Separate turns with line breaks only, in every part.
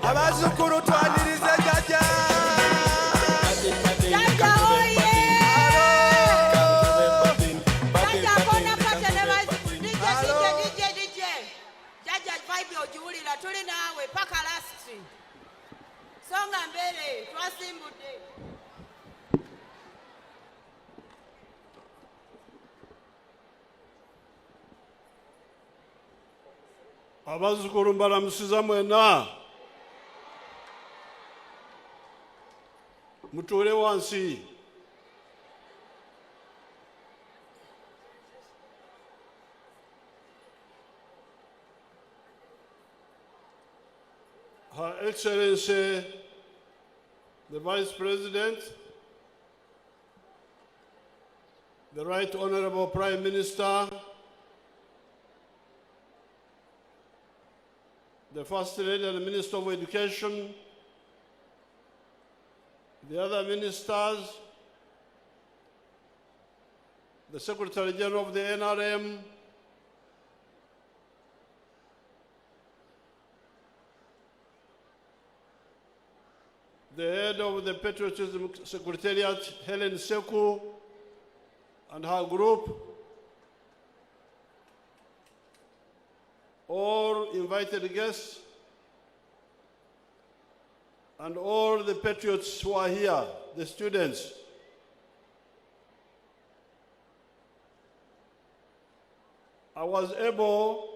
Abazukuru twanirize jaja.
Jaja oye. Jaja kona pata ne bazukuru. DJ. Jaja vibe ojiwulira tuli nawe paka last. Songa mbele twasimbude.
Abazukuru mbalamusiza mwena. Mutule wansi. Her Excellency, the Vice President, the Right Honorable Prime Minister, the First Lady and the Minister of Education, the other ministers, the Secretary General of the NRM, the head of the Patriotism Secretariat, Helen Seku, and her group, all invited guests, and all the patriots who are here, the students. I was able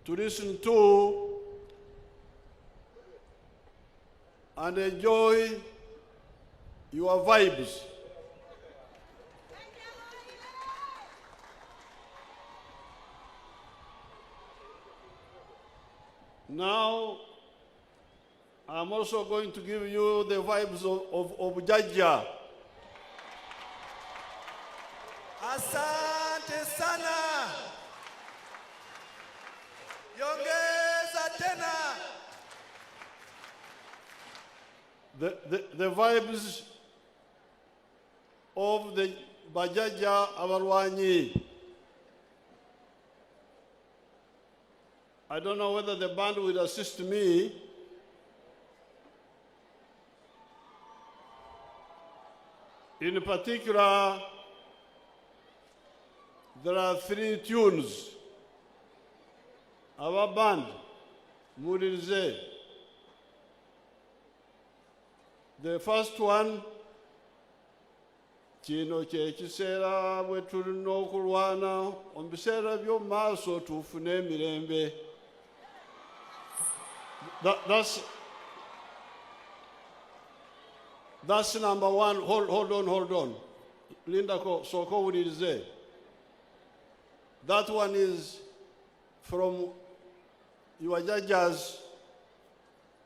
to listen to and enjoy your vibes. Now, I'm also going to give you the vibes of Jaja.
Asante sana. Yongeza tena.
The vibes of the Bajaja Abarwanyi. I don't know whether the band will assist me. In particular, there are 3 tunes. Our band, Murize. The first one, Chino Chekisera, Wetulino Kurwana, Ombisera Vyo Maso Tufune Mirembe. That's number 1. Hold on. Linda Soko Murize. That one is from your judges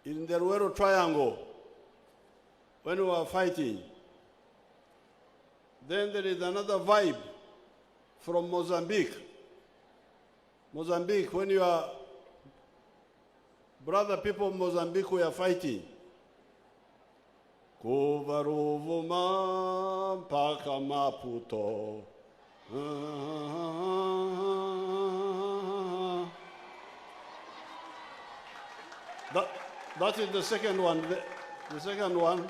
in the Ruero Triangle when we were fighting. Then there is another vibe from Mozambique. Mozambique, when your brother people of Mozambique were fighting. Kuvaruvuma mpaka Maputo. That is the second one. The second one.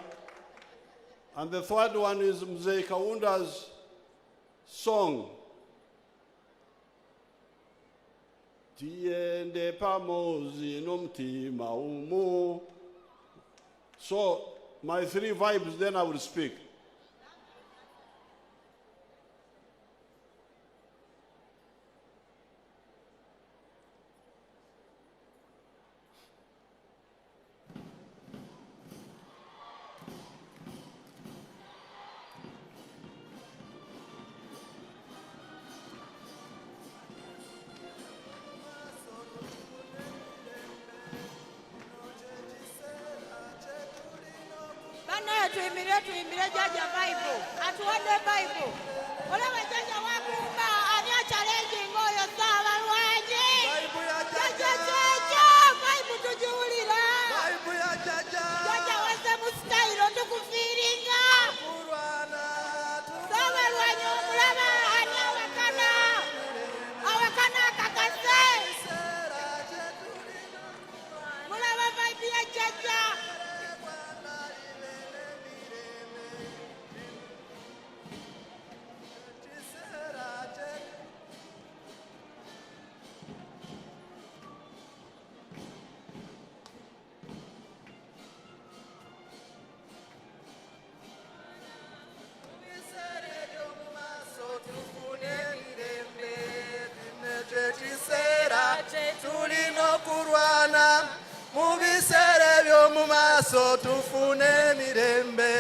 And the third one is Mzee Kaunda's song. Tiende pamozi nomtima umu. So, my 3 vibes, then I will speak.
Tuimbire Jaja Bible. Atuone Bible. Olewe Jaja wakumba ania challenging oyo sawa waje.
Bible ya Jaja.
Bible tujuulira.
Bible ya Jaja.
Jaja wase mu style tukufiringa.
Kurwana maaso tufune mirembe.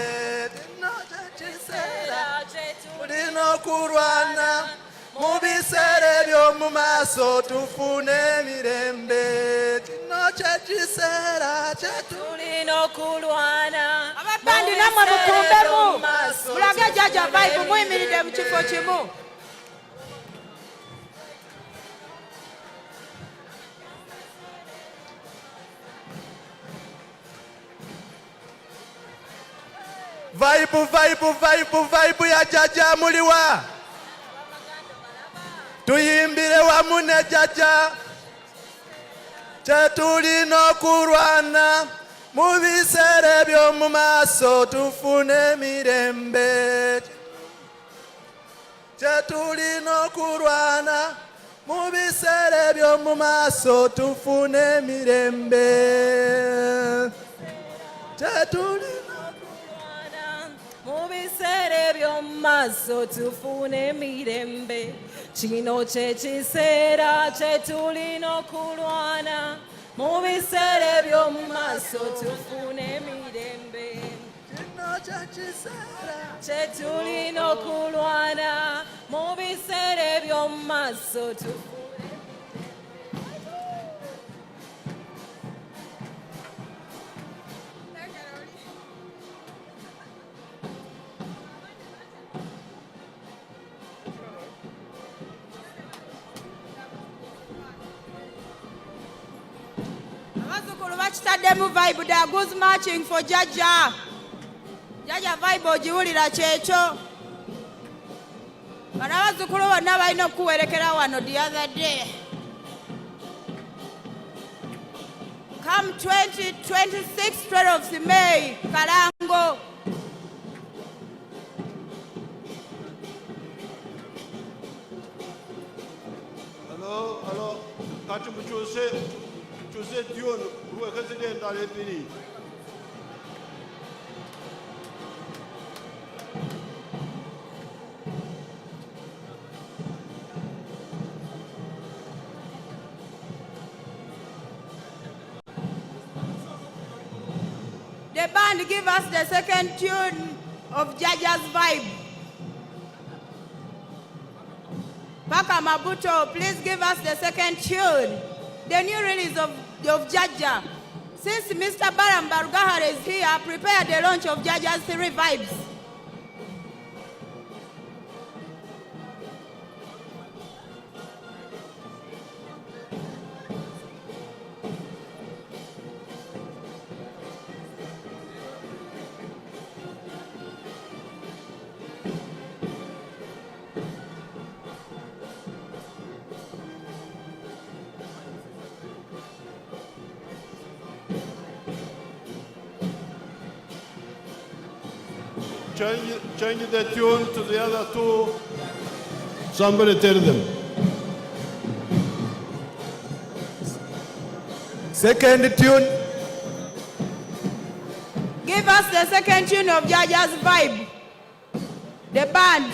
Kino ky'ekiseera tulina okulwana mu biseera eby'omu maaso tufune mirembe. Kino ky'ekiseera
tulina okulwana.
Ababandi namwe mukumbemu mulage Jjajja Vibe muyimiridde mu kifo kimu.
Vibe ya Jjajja muliwa. Tuyimbire wamu ne Jjajja. Kyetulina okulwana mu biseera eby'omu maaso tufune emirembe. Kyetulina okulwana mu biseera eby'omu maaso tufune emirembe. Kyetulina
mu biseera eby'omu maaso tufune emirembe. Kino ky'ekiseera kye tulina okulwana mu biseera eby'omu maaso tufune emirembe.
kino ky'ekiseera
Kye tulina okulwana mu biseera eby'omu maaso tufune.
Abazzukulu bakitaddemu Vibe they are good marching for Jjajja. Jjajja Vibe ogiwulira kyekyo. Bano abazzukulu bonna balina okuwerekera wano the other day. Come 2026 12th May, Kalango.
Hello. Kati mukyuse tune luwekeze endala ebiri.
The band give us the second tune of Jjajja's Vibe. Paka Mabuto, please give us the second tune. The new release of Jjajja. Since Mr. Baram Barugahar is here, prepare the launch of Jjajja's 3 Vibes.
Change the tune to the other two. Somebody tell them.
second tune.
Give us the second tune of Jjajja's Vibe. The band.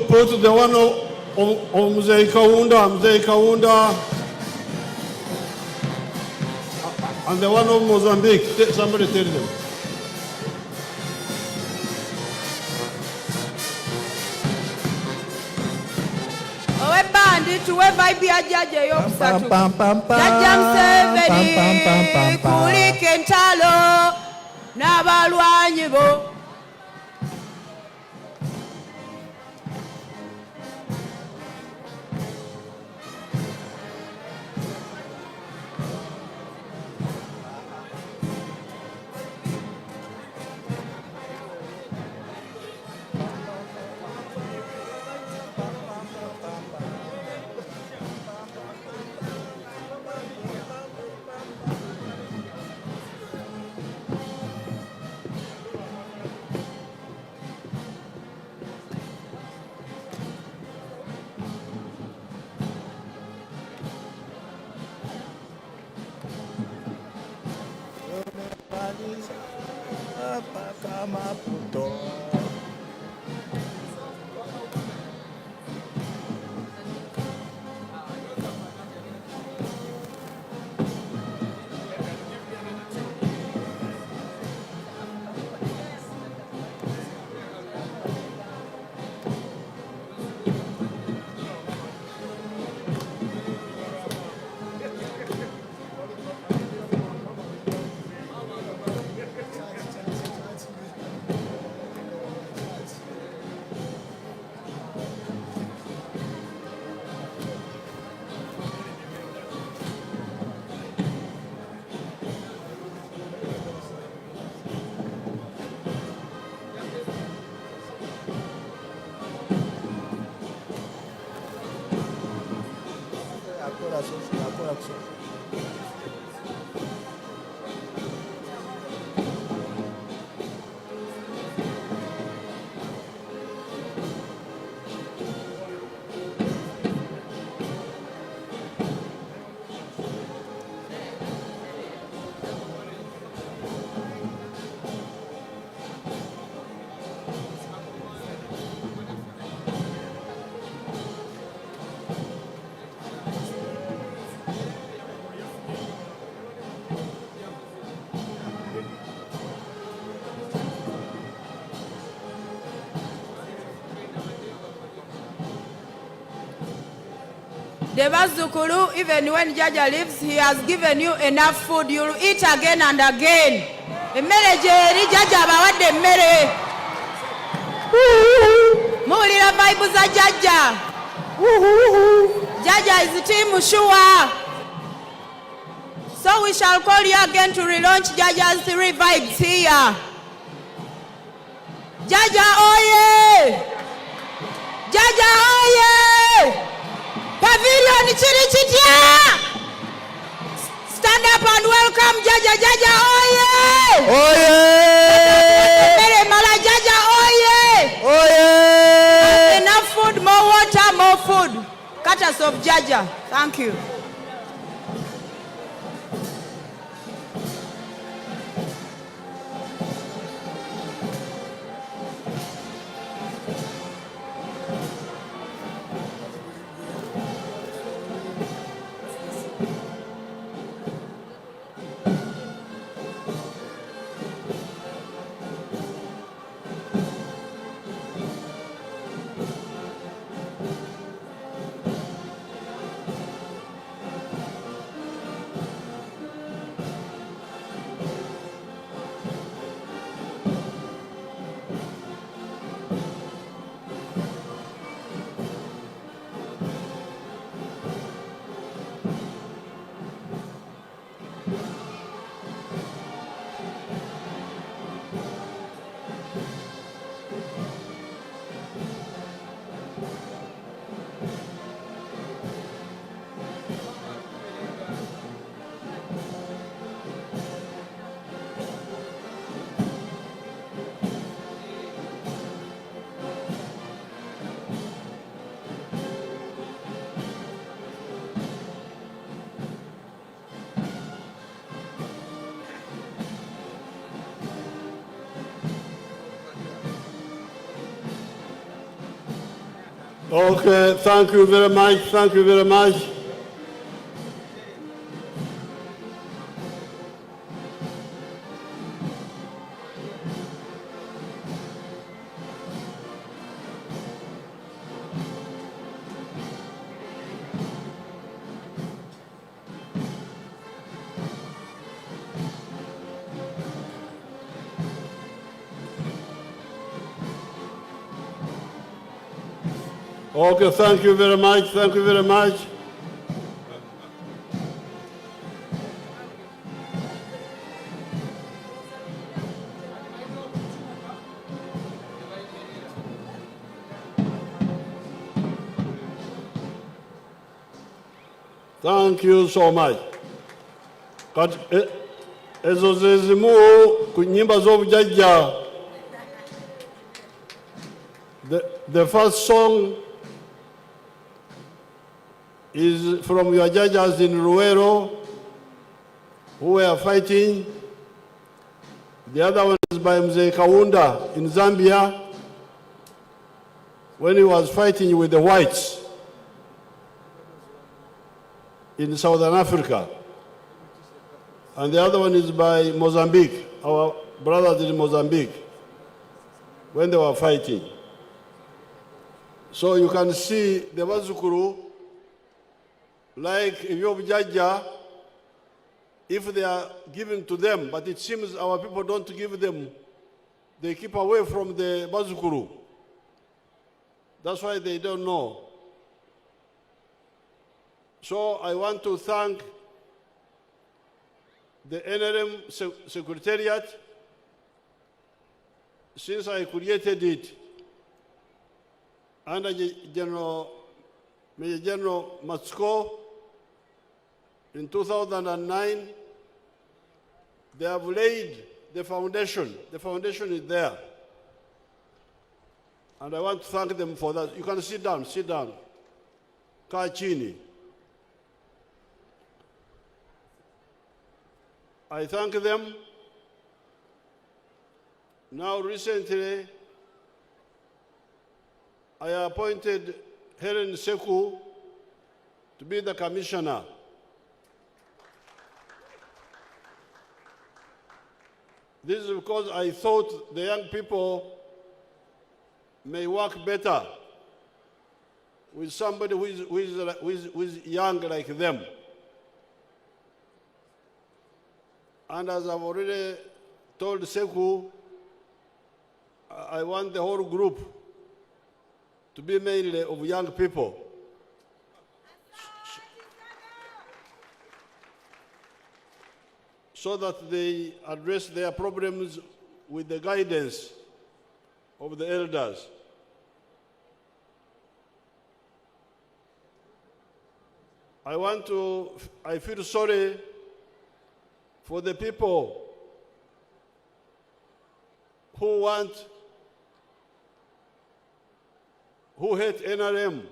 Put the one of Mzee Kaunda, and the one of Mozambique. Somebody tell them.
Owe band tuwe Vibe ya Jjajja ey'okusatu. Jjajja Museveni kulika entalo n'abalwanyi bo.
Paka Maputo.
The Bazukulu, even when Jaja leaves, he has given you enough food. You'll eat again and again. Emmere gyeri Jaja abawadde emmere. Muwulira vibe za Jaja. Jaja is team sure. So we shall call you again to relaunch Jaja's 3 vibes here. Jaja oye! Jaja oye! Pavilion Chirichitia! Stand up and welcome Jaja. Jaja oye!
Oye!
Mala Jaja oye!
Oye!
Enough food, more water, more food. Cut us off Jaja. Thank you.
Okay, thank you very much. Thank you very much. Okay, thank you very much. Thank you very much. Thank you so much. Ezo ze zimu ku nnyimba z'obujjajja. The first song is from your judges in Ruero who were fighting The other one is by Mzee Kaunda in Zambia when he was fighting with the whites in Southern Africa. And the other one is by Mozambique, our brothers in Mozambique, when they were fighting. So you can see the Bazukuru, like Yob Jaja, if they are given to them, but it seems our people don't give them, they keep away from the Bazukuru. That's why they don't know. So I want to thank the NRM Secretariat, since I created it under Major General Matsko in 2009. They have laid the foundation. The foundation is there. And I want to thank them for that. You can sit down, sit down. Kachini. I thank them. Now recently, I appointed Helen Seku to be the commissioner. This is because I thought the young people may work better with somebody who is young like them. And as I've already told Seku, I want the whole group to be mainly of young people. So that they address their problems with the guidance of the elders. I feel sorry for the people who hate NRM.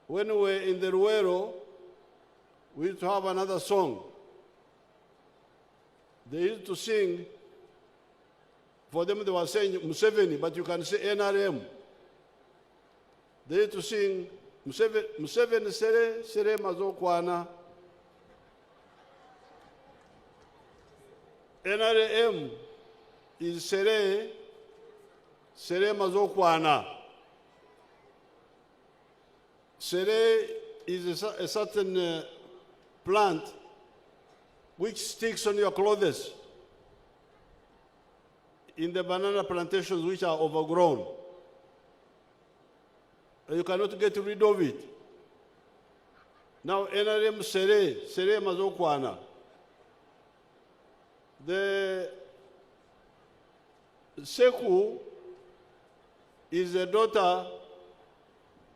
When we were in the Ruero, we used to have another song. They used to sing, for them they were saying Museveni, but you can say NRM. They used to sing Museveni sere mazokwana. NRM is sere mazokwana. Sere is a certain plant which sticks on your clothes in the banana plantations which are overgrown. You cannot get rid of it. Now, NRM sere mazokwana. The Seku is a daughter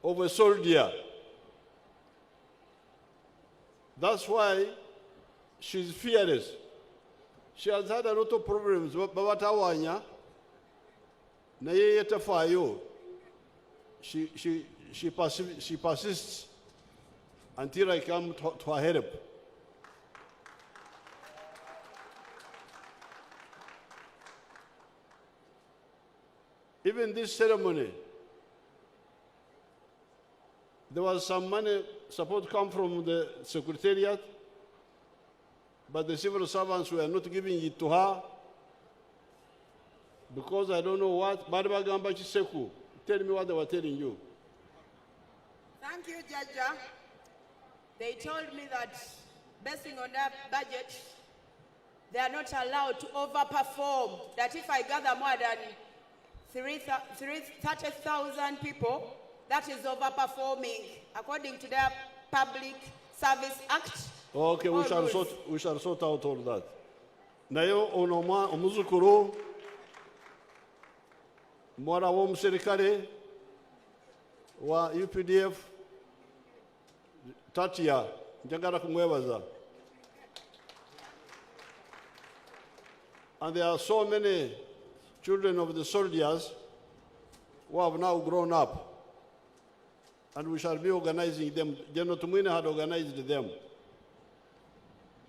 of a soldier. That's why she's fearless. She has had a lot of problems. Babatawanya, na yeye tafayo. She persists until I come to her help. Even this ceremony, there was some money supposed to come from the Secretariat, but the civil servants were not giving it to her because I don't know what. Badabagamba Chiseku, tell me what they were telling you.
Thank you, Jaja. They told me that, basing on their budget, they are not allowed to overperform. That if I gather more than 30,000 people, that is overperforming according to their Public Service Act.
Okay, we shall sort out all that. Nayo onoma omuzukuru mwana w'omuserikale wa UPDF Tatia njagala kumwebaza. And there are so many children of the soldiers who have now grown up. And we shall be organizing them. General Tumwine had organized them.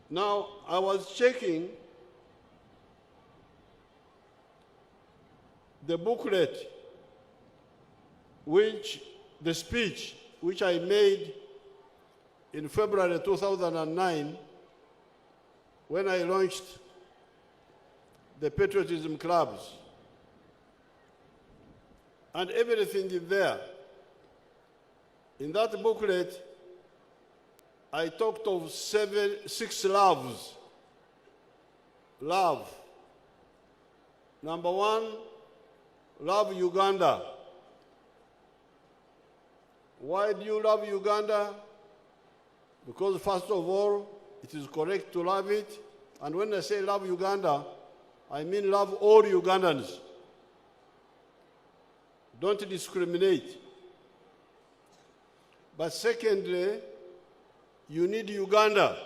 Now, I was checking the booklet, the speech which I made in February 2009 when I launched the Patriotism clubs. And everything is there. In that booklet, I talked of 6 loves. Love. Number 1, love Uganda. Why do you love Uganda? Because first of all, it is correct to love it. And when I say love Uganda, I mean love all Ugandans. Don't discriminate. But secondly, you need Uganda,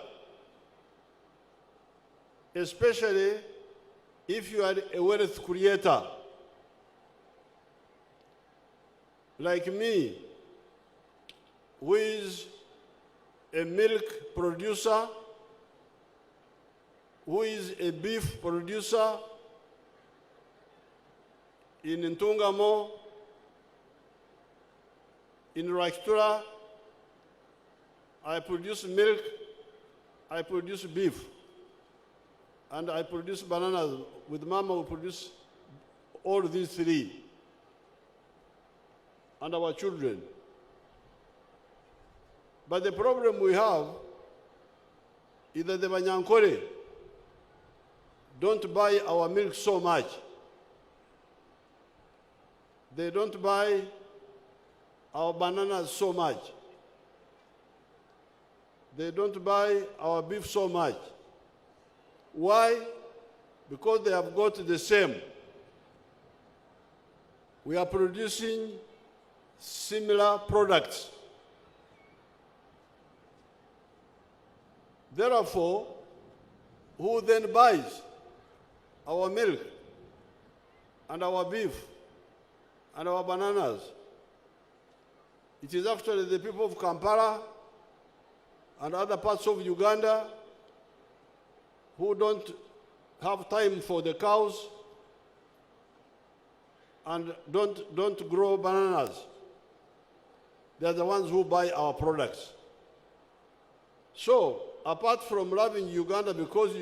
especially if you are a wealth creator. Like me, who is a milk producer, who is a beef producer in Ntungamo, in Rajtura. I produce milk, I produce beef, and I produce bananas. With Mama, we produce all these 3, and our children. But the problem we have is that the Banyankore don't buy our milk so much. They don't buy our bananas so much. They don't buy our beef so much. Why? Because they have got the same. We are producing similar products. Therefore, who then buys our milk and our beef and our bananas? It is actually the people of Kampala and other parts of Uganda who don't have time for the cows and don't grow bananas. They're the ones who buy our products. So, apart from loving Uganda because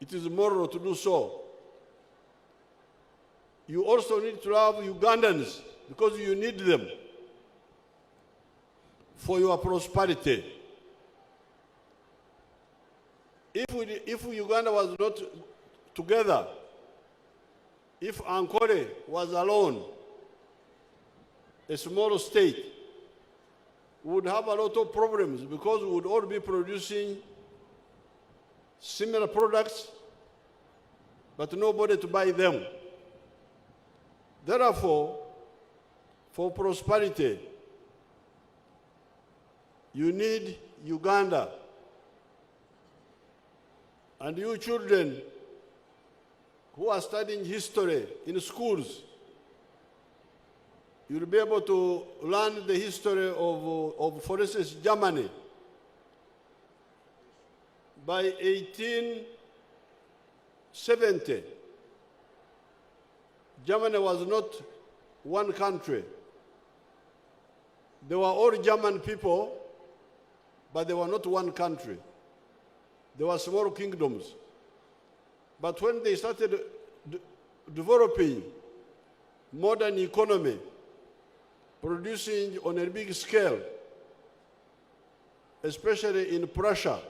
it is moral to do so, you also need to love Ugandans because you need them for your prosperity. If Uganda was not together, if Ankole was alone, a small state, we would have a lot of problems because we would all be producing similar products, but nobody to buy them. Therefore, for prosperity, you need Uganda. And you children who are studying history in schools, you'll be able to learn the history of for instance, Germany. By 1870, Germany was not one country. They were all German people, but they were not one country. They were small kingdoms. But when they started developing modern economy, producing on a big scale, especially in Prussia,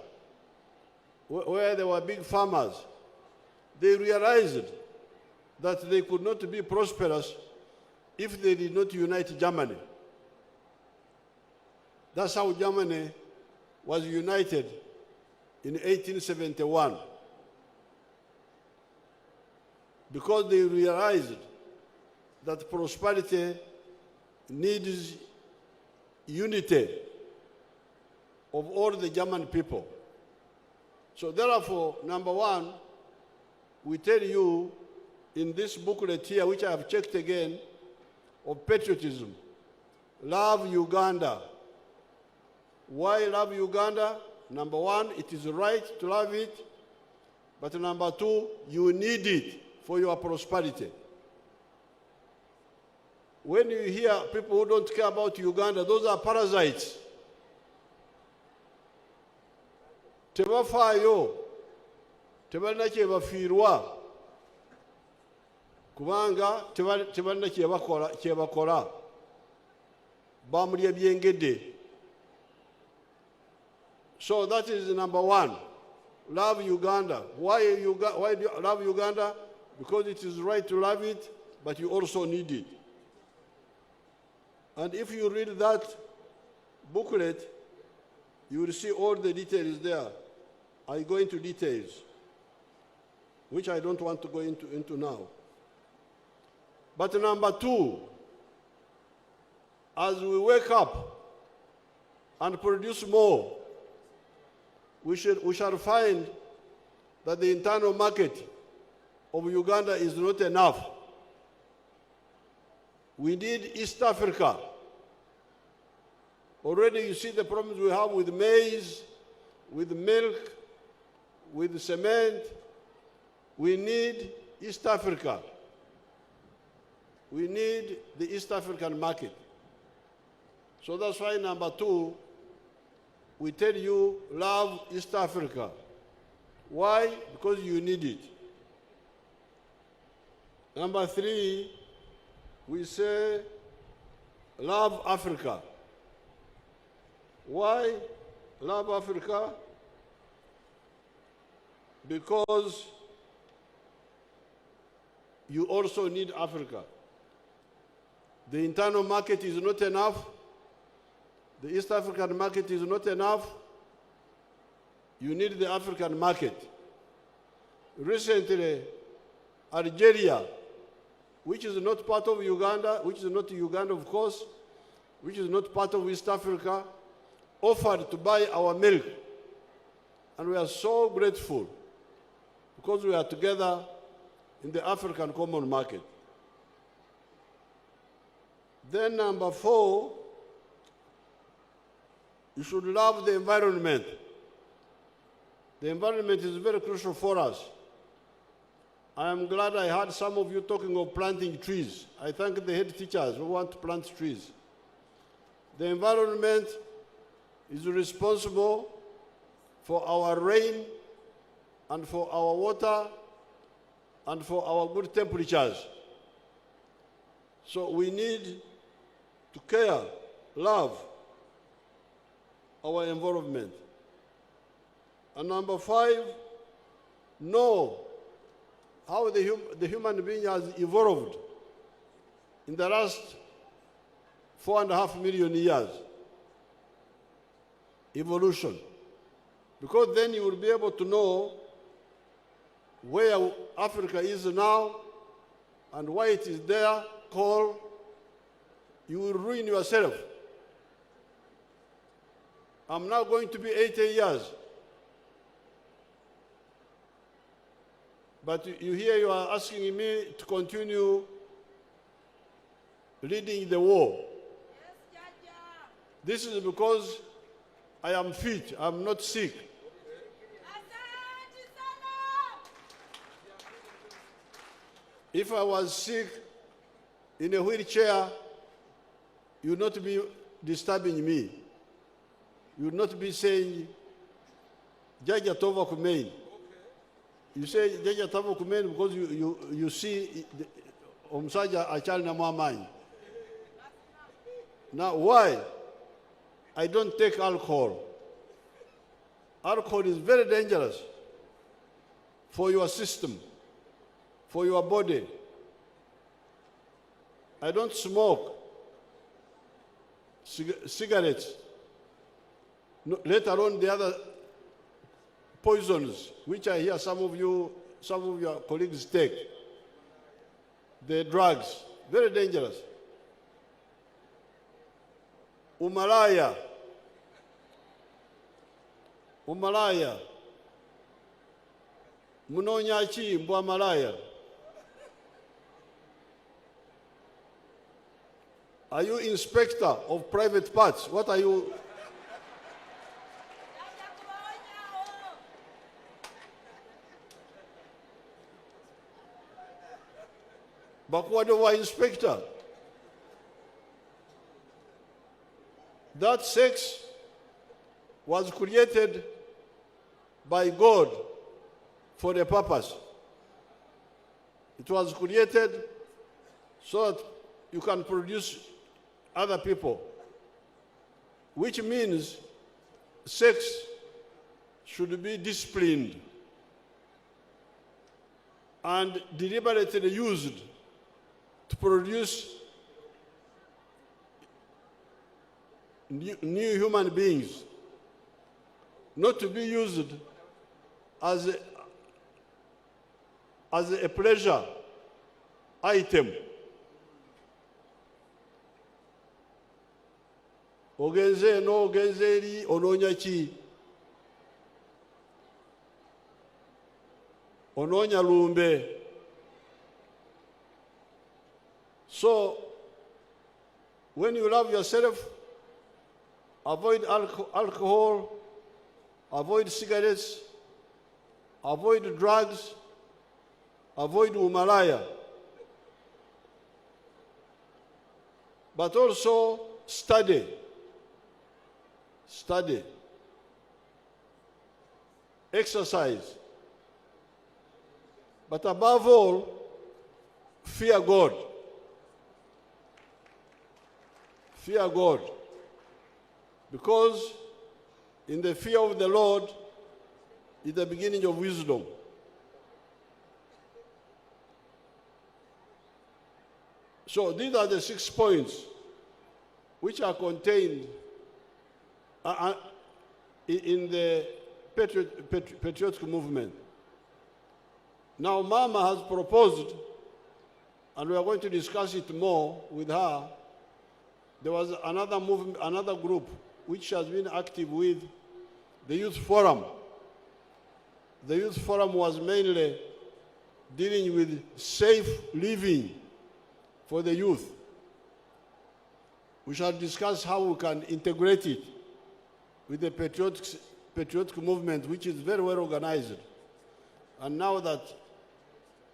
where there were big farmers, they realized that they could not be prosperous if they did not unite Germany. That's how Germany was united in 1871. Because they realized that prosperity needs unity of all the German people. So therefore, number 1, we tell you in this booklet here, which I have checked again, of patriotism, love Uganda. Why love Uganda? Number 1, it is right to love it. But number two, you need it for your prosperity. When you hear people who don't care about Uganda, those are parasites. Tebafaayo, tebalina kyebafiirwa, kubanga tebalina kyebakola, bamulya byengedde. So that is number one. Love Uganda. Why do you love Uganda? Because it is right to love it, but you also need it. And if you read that booklet, you will see all the details there. I go into details, which I don't want to go into now. But number two, as we wake up and produce more, we shall find that the internal market of Uganda is not enough. We need East Africa. Already you see the problems we have with maize, with milk, with cement. We need East Africa. We need the East African market. So that's why number two, we tell you, love East Africa. Why? Because you need it. Number three, we say, love Africa. Why love Africa? Because you also need Africa. The internal market is not enough. The East African market is not enough. You need the African market. Recently, Algeria, which is not part of Uganda, which is not Uganda, of course, which is not part of East Africa, offered to buy our milk. And we are so grateful because we are together in the African common market. Then number four, you should love the environment. The environment is very crucial for us. I am glad I heard some of you talking of planting trees. I thank the head teachers who want to plant trees. The environment is responsible for our rain and for our water and for our good temperatures. So we need to care, love our environment. And number five, know how the human being has evolved in the last 4.5 million years. Evolution. Because then you will be able to know where Africa is now and why it is there, cold. You will ruin yourself. I'm now going to be 80 years. But you hear you are asking me to continue leading the war.
Yes, Jaja.
This is because I am fit, I'm not sick.
Asante sana.
If I was sick in a wheelchair, you would not be disturbing me. You would not be saying, Jaja Tova Kumein. You say Jaja Tova Kumein because you see Omsaja Achal Namamai. Now, why? I don't take alcohol. Alcohol is very dangerous for your system, for your body. I don't smoke cigarettes, let alone the other poisons, which I hear some of your colleagues take. The drugs, very dangerous. Umalaya. Munonyachi mbwa malaya. Are you inspector of private parts? What are you? backward over inspector. That sex was created by God for a purpose. It was created so that you can produce other people, which means sex should be disciplined and deliberately used to produce new human beings, not to be used as a pleasure item. Ogenze no ogenze eri ononya ki? Ononya lumbe. So when you love yourself, avoid alcohol, avoid cigarettes, avoid drugs, avoid umalaya. But also study. Study. Exercise. But above all, fear God. Fear God. Because in the fear of the Lord is the beginning of wisdom. So these are the 6 points which are contained in the patriotic movement. Now Mama has proposed, and we are going to discuss it more with her. There was another movement, another group which has been active with the Youth Forum. The Youth Forum was mainly dealing with safe living for the youth. We shall discuss how we can integrate it with the patriotic movement, which is very well organized. And now that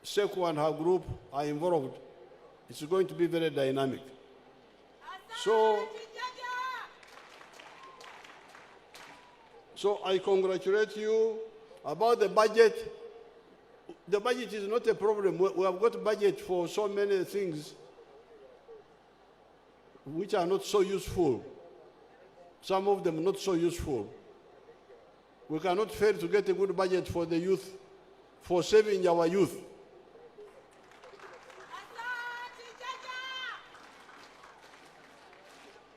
Seku and her group are involved, it's going to be very dynamic. So I congratulate you about the budget. The budget is not a problem. We have got budget for so many things which are not so useful. Some of them not so useful. We cannot fail to get a good budget for the youth, for saving our youth.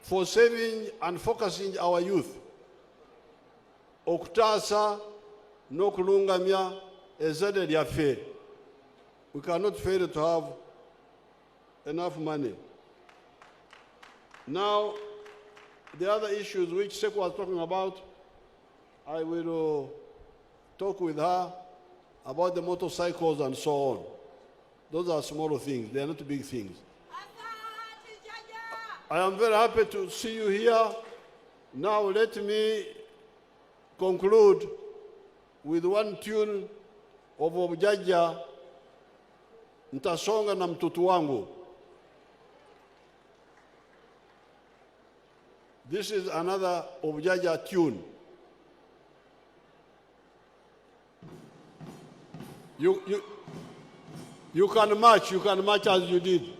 For saving and focusing our youth. Okutasa n'okulungamya ezzadde lyaffe. We cannot fail to have enough money. Now, the other issues which Seku was talking about, I will talk with her about the motorcycles and so on. Those are small things, they are not big things. I am very happy to see you here. Now let me conclude with one tune of Objaja, Ntasonga na mtoto wangu. This is another Objaja tune. You can march as you did.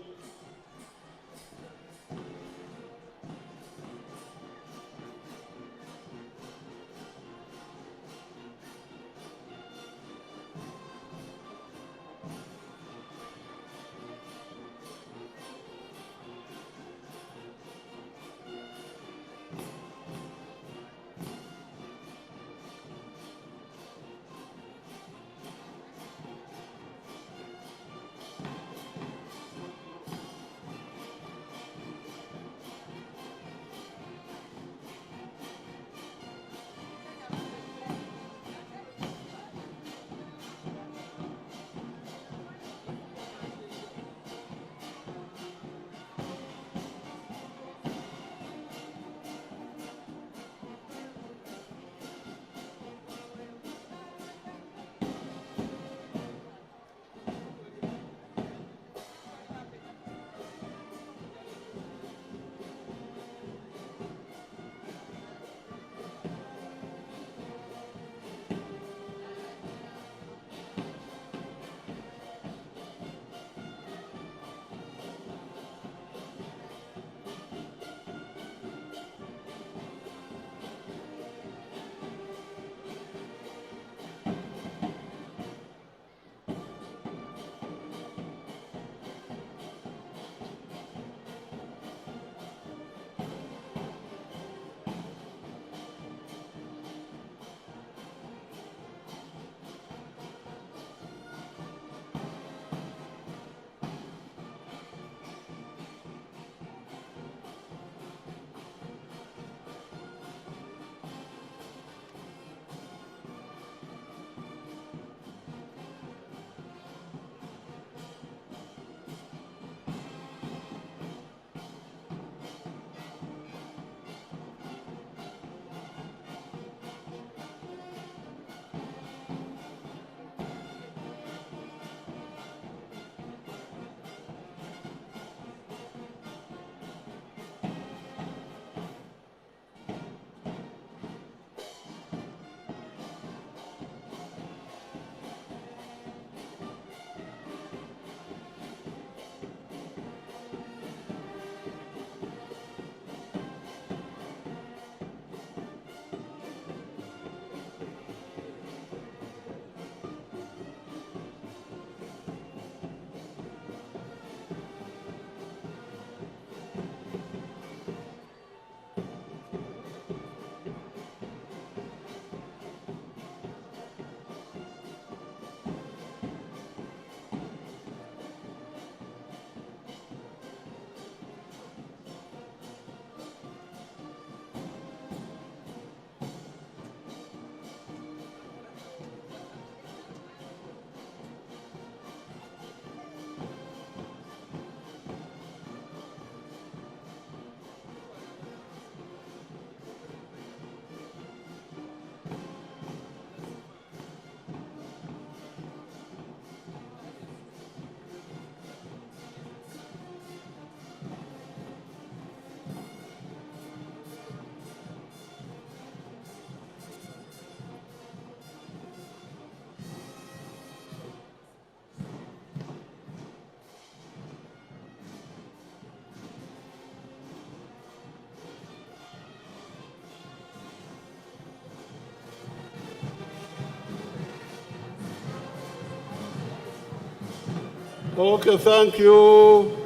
Okay, thank you.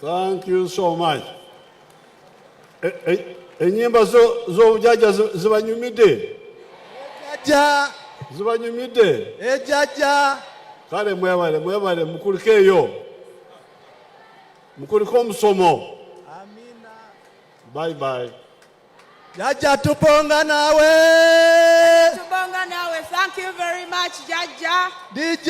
Thank you so much. Enyimba z'obujaja zibanyumidde?
Jajja,
Zibanyumidde?
jajja.
Kale mwebale mukulikeeyo. Mukulike omusomo.
Amina.
Bye bye.
Jajja tuponga nawe.
Tubonga nawe. Thank you very much, Jaja.
DJ.